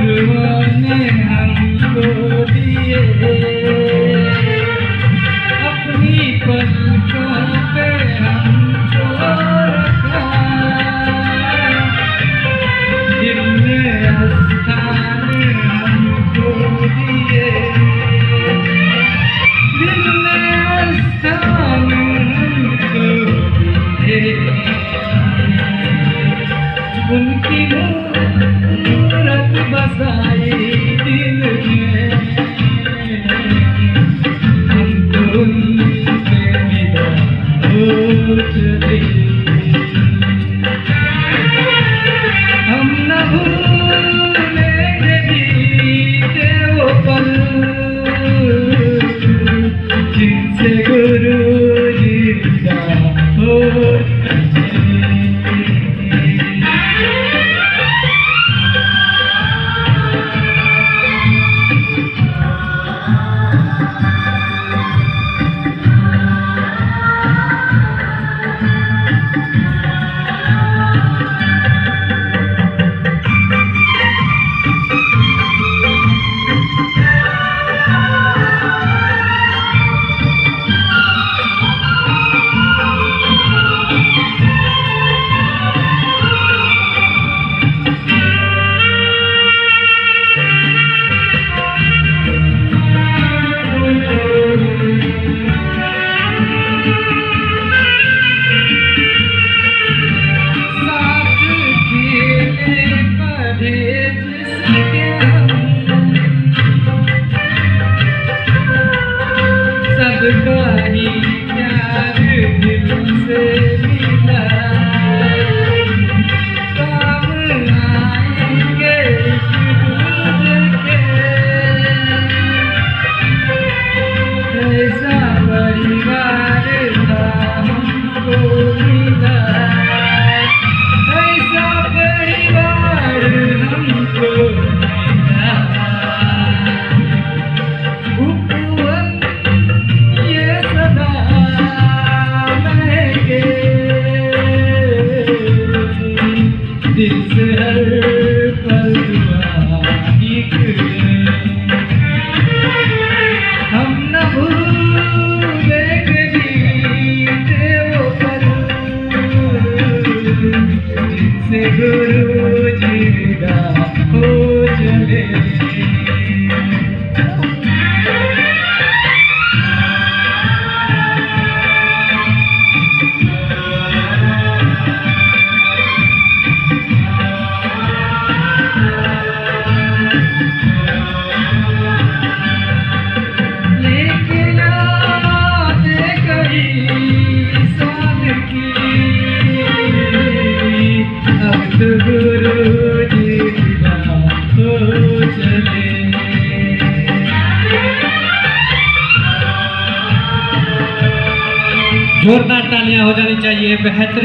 गुरुओं ने हमको दिए अपनी पलकों पे हमको रखा, दिल में स्थान हमको दिए, दिल में स्थान हमको दिए। उनकी मूरत बसाई दिल में, हम तो उनसे विदा हो चले। हम न भूलेंगे बीते वो पल जिनसे गुरुजी विदा हो चले। सबका ही प्यार दिल से मिला, काम आएंगे एक दूसरे के, ऐसा परिवार था हमको मिला, ऐसा परिवार हमको मिला। दिल से हर पल दुआ ही करें, हम न भूलेंगे बीते वो पल जिनसे गुरुजी विदा हो चले। जोरदार तालियां हो जानी चाहिए। बेहतरीन